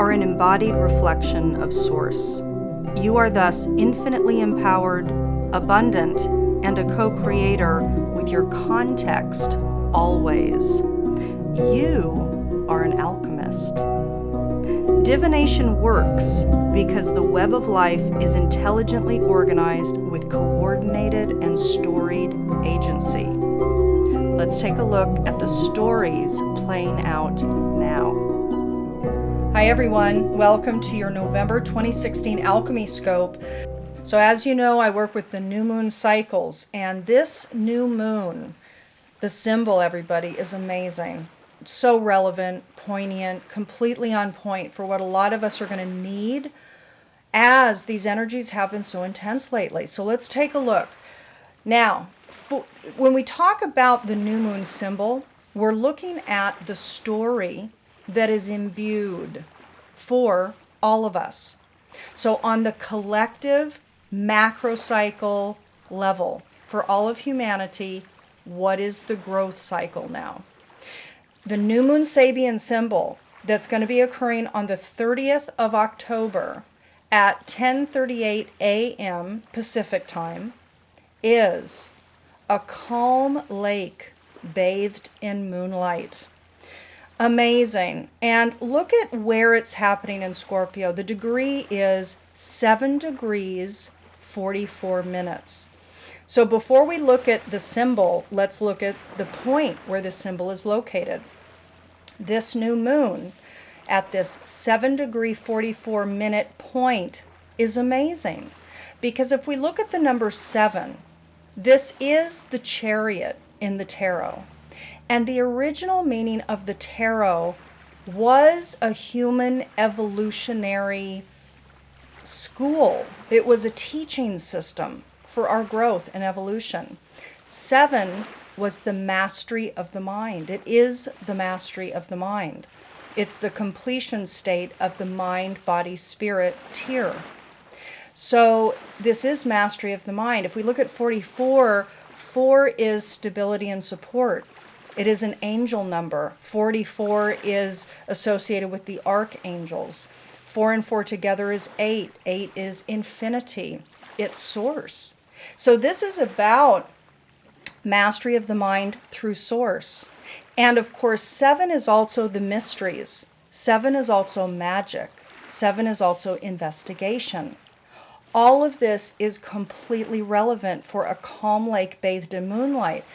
are an embodied reflection of Source. You are thus infinitely empowered, abundant, and a co-creator with your context always. You are an alchemist. Divination works because the web of life is intelligently organized with coordinated and storied agency. Let's take a look at the stories playing out now. Hi everyone, welcome to your November 2016 Alchemy Scope. So as you know, I work with the new moon cycles, and this new moon, the symbol, everybody, is amazing. So relevant, poignant, completely on point for what a lot of us are going to need as these energies have been so intense lately. So let's take a look. Now, when we talk about the new moon symbol, we're looking at the story that is imbued for all of us. So on the collective macrocycle level, for all of humanity, what is the growth cycle now? The new moon Sabian symbol that's going to be occurring on the 30th of October at 10:38 a.m. Pacific time is a calm lake bathed in moonlight. Amazing. And look at where it's happening in Scorpio. The degree is 7 degrees 44 minutes. So before we look at the symbol, let's look at the point where the symbol is located. This new moon at this 7 degree 44 minute point is amazing, because if we look at the number 7, this is the chariot in the tarot. And the original meaning of the tarot was a human evolutionary school. It was a teaching system for our growth and evolution. 7 was the mastery of the mind. It is the mastery of the mind. It's the completion state of the mind, body, spirit tier. So this is mastery of the mind. If we look at 44, 4 is stability and support. It is an angel number. 44 is associated with the archangels. 4 and 4 together is 8. 8 is infinity. It's source. So this is about mastery of the mind through source. And of course, 7 is also the mysteries. 7 is also magic. 7 is also investigation. All of this is completely relevant for a calm lake bathed in moonlight.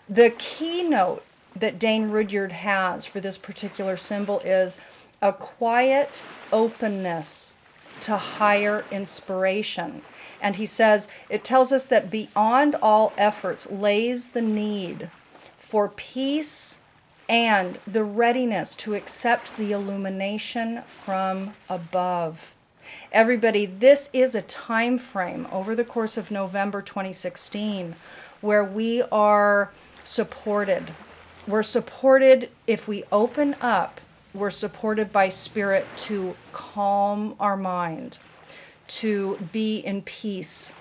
The keynote that Dane Rudyard has for this particular symbol is a quiet openness to higher inspiration. And he says, it tells us that beyond all efforts lays the need for peace and the readiness to accept the illumination from above. Everybody, this is a time frame over the course of November 2016 where we are supported. We're supported if we open up. We're supported by spirit to calm our mind, to be in peace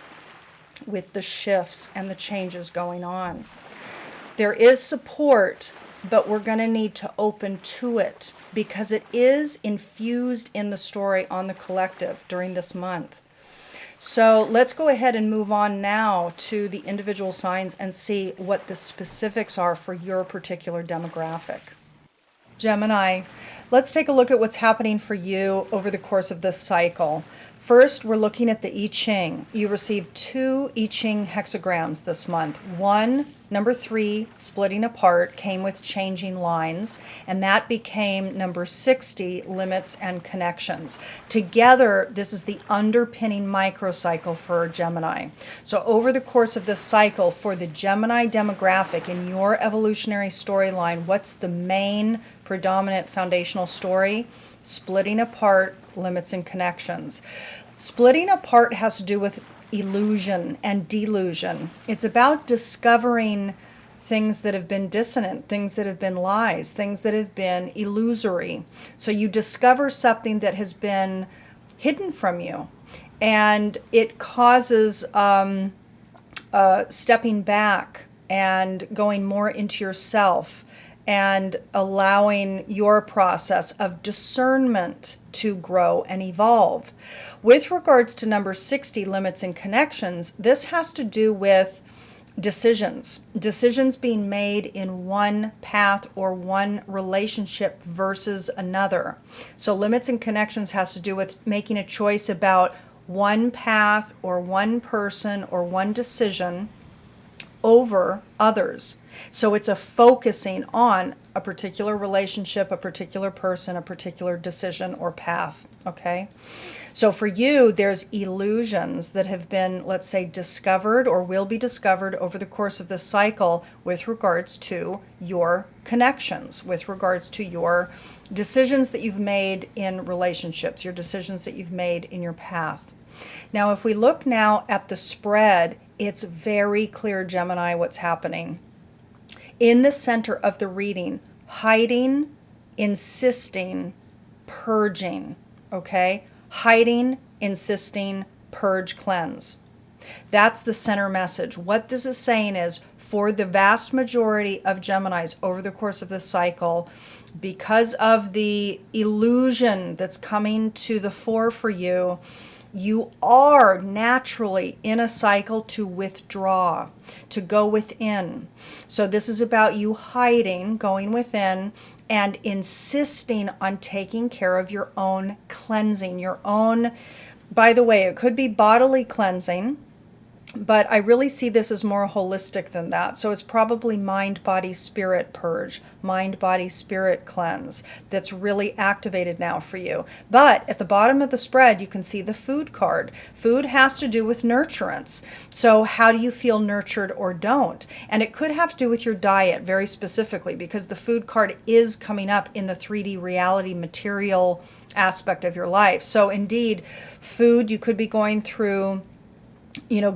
with the shifts and the changes going on. There is support, but we're going to need to open to it because it is infused in the story on the collective during this month. So let's go ahead and move on now to the individual signs and see what the specifics are for your particular demographic. Gemini, let's take a look at what's happening for you over the course of this cycle. First, we're looking at the I Ching. You received 2 I Ching hexagrams this month. One, number 3, splitting apart, came with changing lines, and that became number 60, limits and connections. Together, this is the underpinning microcycle for Gemini. So over the course of this cycle, for the Gemini demographic in your evolutionary storyline, what's the main predominant foundational story? Splitting apart, limits and connections. Splitting apart has to do with illusion and delusion. It's about discovering things that have been dissonant, things that have been lies, things that have been illusory. So you discover something that has been hidden from you, and it causes stepping back and going more into yourself and allowing your process of discernment to grow and evolve. With regards to number 60, limits and connections, this has to do with decisions being made in one path or one relationship versus another. So limits and connections has to do with making a choice about one path or one person or one decision over others. So it's a focusing on a particular relationship, a particular person, a particular decision or path, okay? So for you, there's illusions that have been, let's say, discovered or will be discovered over the course of this cycle with regards to your connections, with regards to your decisions that you've made in relationships, your decisions that you've made in your path. Now, if we look now at the spread, it's very clear, Gemini, what's happening. In the center of the reading, hiding, insisting, purging, okay? Hiding, insisting, purge, cleanse. That's the center message. What this is saying is, for the vast majority of Geminis over the course of this cycle, because of the illusion that's coming to the fore for you, you are naturally in a cycle to withdraw, to go within. So this is about you hiding, going within, and insisting on taking care of your own cleansing, your own, by the way, it could be bodily cleansing, but I really see this as more holistic than that. So it's probably mind, body, spirit purge, mind, body, spirit cleanse that's really activated now for you. But at the bottom of the spread, you can see the food card. Food has to do with nurturance. So how do you feel nurtured or don't? And it could have to do with your diet very specifically, because the food card is coming up in the 3D reality material aspect of your life. So indeed, food, you could be going through,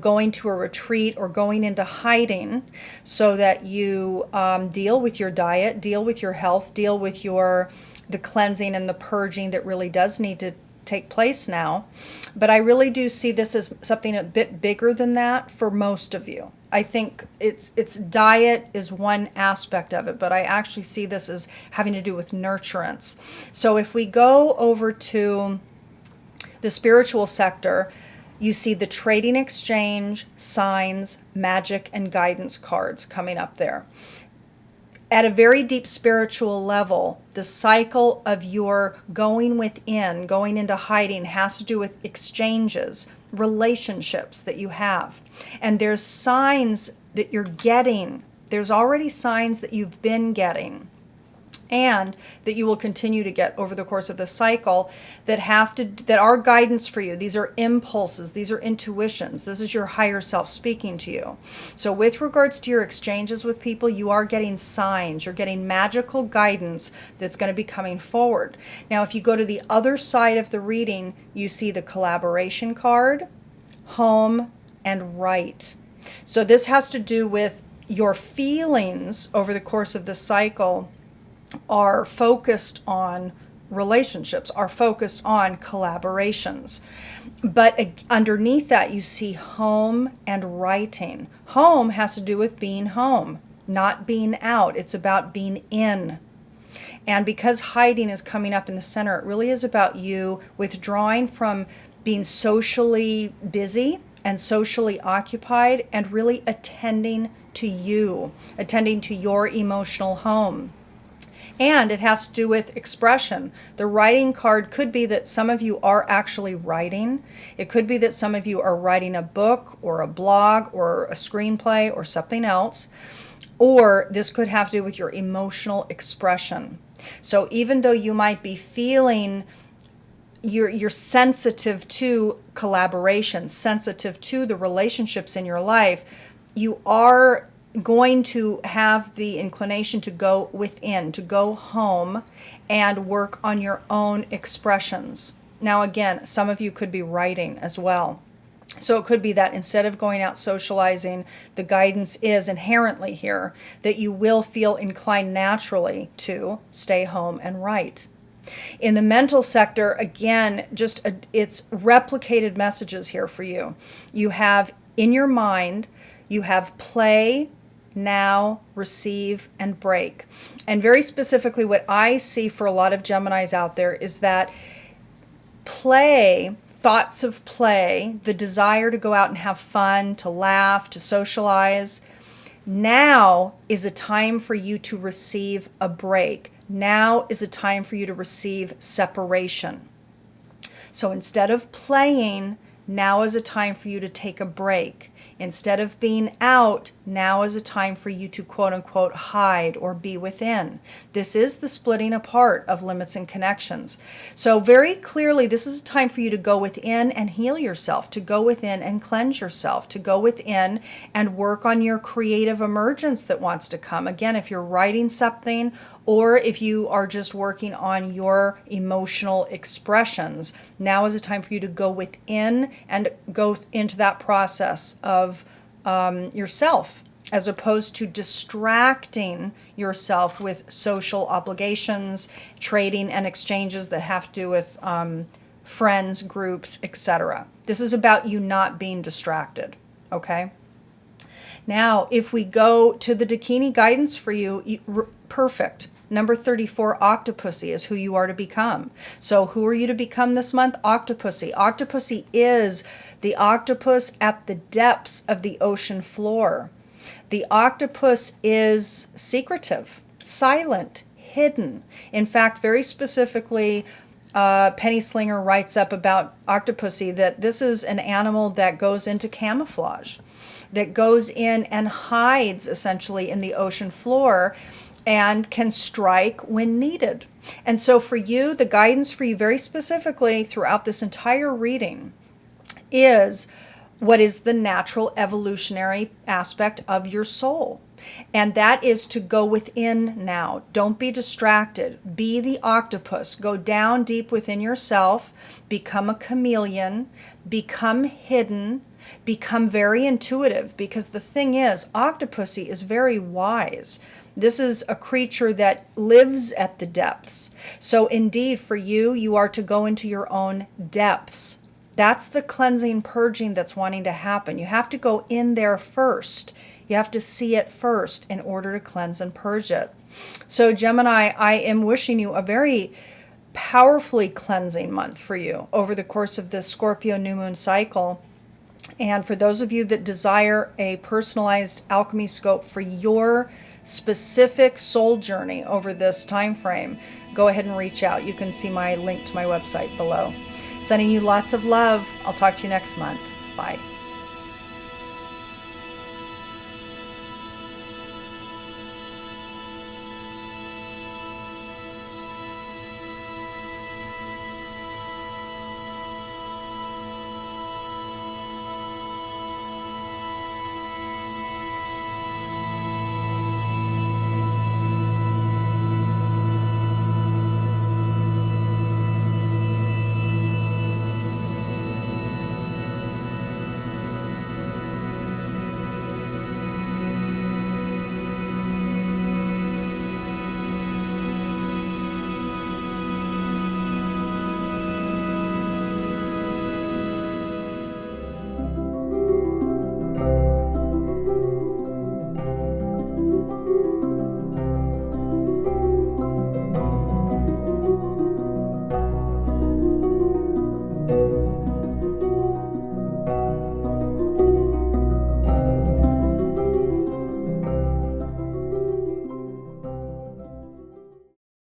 going to a retreat or going into hiding so that you deal with your diet, deal with your health, deal with the cleansing and the purging that really does need to take place now. But I really do see this as something a bit bigger than that for most of you. I think it's diet is one aspect of it, but I actually see this as having to do with nurturance. So if we go over to the spiritual sector, you see the trading exchange, signs, magic, and guidance cards coming up there. At a very deep spiritual level, the cycle of your going within, going into hiding, has to do with exchanges, relationships that you have. And there's signs that you're getting. There's already signs that you've been getting, and that you will continue to get over the course of the cycle that are guidance for you. These are impulses, these are intuitions. This is your higher self speaking to you. So with regards to your exchanges with people, you are getting signs, you're getting magical guidance that's going to be coming forward. Now, if you go to the other side of the reading, you see the collaboration card, home, and right. So this has to do with your feelings over the course of the cycle are focused on relationships, are focused on collaborations. But underneath that, you see home and writing. Home has to do with being home, not being out. It's about being in. And because hiding is coming up in the center, it really is about you withdrawing from being socially busy and socially occupied and really attending to you, attending to your emotional home. And it has to do with expression. The writing card could be that some of you are actually writing. It could be that some of you are writing a book or a blog or a screenplay or something else. Or this could have to do with your emotional expression. So even though you might be feeling you're sensitive to collaboration, sensitive to the relationships in your life, you are going to have the inclination to go within, to go home and work on your own expressions. Now, again, some of you could be writing as well. So it could be that instead of going out socializing, the guidance is inherently here that you will feel inclined naturally to stay home and write. In the mental sector, again, it's replicated messages here for you. You have in your mind, you have play, now, receive, and break. And very specifically, what I see for a lot of Geminis out there is that play, thoughts of play, the desire to go out and have fun, to laugh, to socialize, now is a time for you to receive a break. Now is a time for you to receive separation. So instead of playing, now is a time for you to take a break. Instead of being out, now is a time for you to quote unquote hide or be within. This is the splitting apart of limits and connections. So very clearly, this is a time for you to go within and heal yourself, to go within and cleanse yourself, to go within and work on your creative emergence that wants to come. Again, if you're writing something, or if you are just working on your emotional expressions, now is a time for you to go within and go into that process of yourself, as opposed to distracting yourself with social obligations, trading and exchanges that have to do with friends, groups, etc. This is about you not being distracted, okay? Now, if we go to the Dakini guidance for you, perfect. Number 34, Octopussy is who you are to become. So who are you to become this month? Octopussy. Octopussy is the octopus at the depths of the ocean floor. The octopus is secretive, silent, hidden. In fact, very specifically, Penny Slinger writes up about Octopussy that this is an animal that goes into camouflage, that goes in and hides essentially in the ocean floor and can strike when needed. And so for you, the guidance for you very specifically throughout this entire reading is what is the natural evolutionary aspect of your soul. And that is to go within now. Don't be distracted. Be the octopus. Go down deep within yourself. Become a chameleon. Become hidden. Become very intuitive. Because the thing is, Octopussy is very wise. This is a creature that lives at the depths. So indeed, for you, you are to go into your own depths. That's the cleansing, purging that's wanting to happen. You have to go in there first. You have to see it first in order to cleanse and purge it. So Gemini, I am wishing you a very powerfully cleansing month for you over the course of this Scorpio new moon cycle. And for those of you that desire a personalized alchemy scope for your specific soul journey over this time frame, go ahead and reach out. You can see my link to my website below. Sending you lots of love. I'll talk to you next month. Bye.